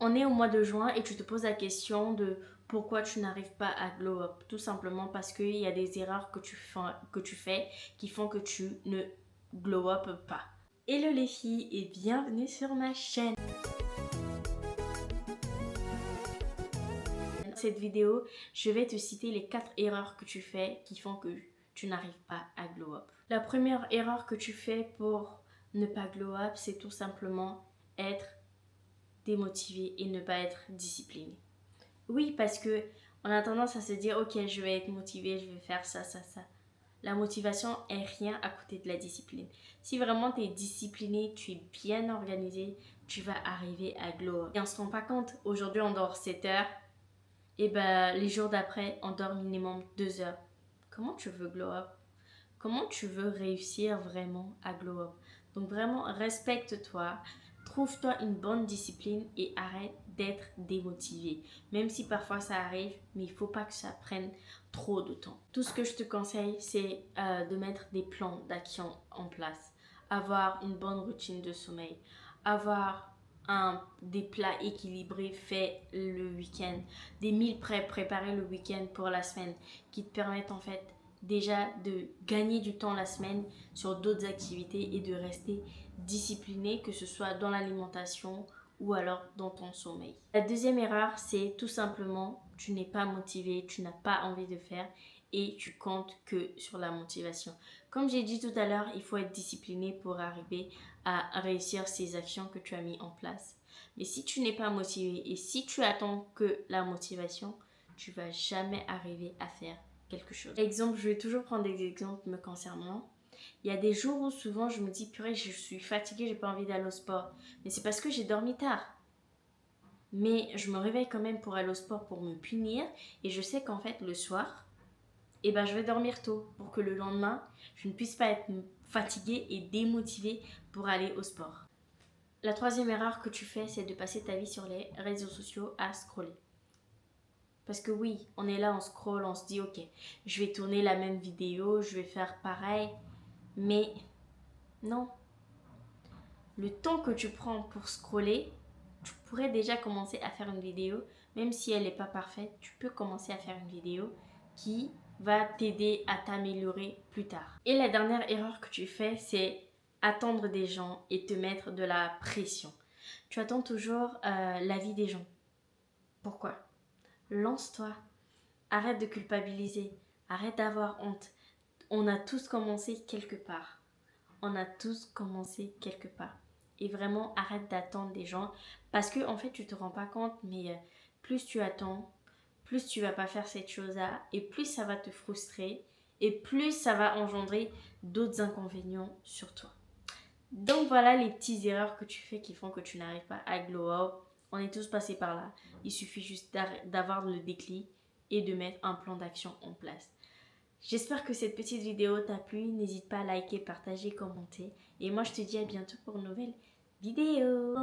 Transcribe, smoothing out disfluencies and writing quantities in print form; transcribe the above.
On est au mois de juin et tu te poses la question de pourquoi tu n'arrives pas à glow up. Tout simplement parce qu'il y a des erreurs que tu fais qui font que tu ne glow up pas. Hello les filles et bienvenue sur ma chaîne. Dans cette vidéo, je vais te citer les 4 erreurs que tu fais qui font que tu n'arrives pas à glow up. La première erreur que tu fais pour ne pas glow up, c'est tout simplement être démotivé et ne pas être discipliné. Oui, parce que on a tendance à se dire ok, je vais être motivé, je vais faire ça. La motivation est rien à côté de la discipline. Si vraiment tu es discipliné, tu es bien organisé, tu vas arriver à glow up. Et on se rend pas compte, aujourd'hui on dort 7 heures, et ben les jours d'après on dort minimum 2 heures. Comment tu veux glow up? Comment tu veux réussir vraiment à glow up? Donc vraiment, respecte-toi, trouve-toi une bonne discipline et arrête d'être démotivé. Même si parfois ça arrive, mais il ne faut pas que ça prenne trop de temps. Tout ce que je te conseille, c'est de mettre des plans d'action en place. Avoir une bonne routine de sommeil. Avoir des plats équilibrés faits le week-end. Des meal prep préparés le week-end pour la semaine qui te permettent en fait déjà de gagner du temps la semaine sur d'autres activités et de rester discipliné, que ce soit dans l'alimentation ou alors dans ton sommeil. La deuxième erreur, c'est tout simplement tu n'es pas motivé, tu n'as pas envie de faire et tu comptes que sur la motivation. Comme j'ai dit tout à l'heure, il faut être discipliné pour arriver à réussir ces actions que tu as mis en place. Mais si tu n'es pas motivé et si tu attends que la motivation, tu vas jamais arriver à faire quelque chose. Exemple, je vais toujours prendre des exemples me concernant. Il y a des jours où souvent je me dis purée, je suis fatiguée, j'ai pas envie d'aller au sport. Mais c'est parce que j'ai dormi tard. Mais je me réveille quand même pour aller au sport pour me punir et je sais qu'en fait le soir, eh ben, je vais dormir tôt pour que le lendemain, je ne puisse pas être fatiguée et démotivée pour aller au sport. La troisième erreur que tu fais, c'est de passer ta vie sur les réseaux sociaux à scroller. Parce que oui, on est là, on scrolle, on se dit ok, je vais tourner la même vidéo, je vais faire pareil. Mais non. Le temps que tu prends pour scroller, tu pourrais déjà commencer à faire une vidéo. Même si elle n'est pas parfaite, tu peux commencer à faire une vidéo qui va t'aider à t'améliorer plus tard. Et la dernière erreur que tu fais, c'est attendre des gens et te mettre de la pression. Tu attends toujours l'avis des gens. Pourquoi? Lance-toi. Arrête de culpabiliser. Arrête d'avoir honte. On a tous commencé quelque part. On a tous commencé quelque part. Et vraiment, arrête d'attendre des gens. Parce que, en fait, tu te rends pas compte, mais plus tu attends, plus tu vas pas faire cette chose-là. Et plus ça va te frustrer. Et plus ça va engendrer d'autres inconvénients sur toi. Donc voilà les petites erreurs que tu fais qui font que tu n'arrives pas à glow up. On est tous passés par là. Il suffit juste d'avoir le déclic et de mettre un plan d'action en place. J'espère que cette petite vidéo t'a plu. N'hésite pas à liker, partager, commenter. Et moi, je te dis à bientôt pour une nouvelle vidéo.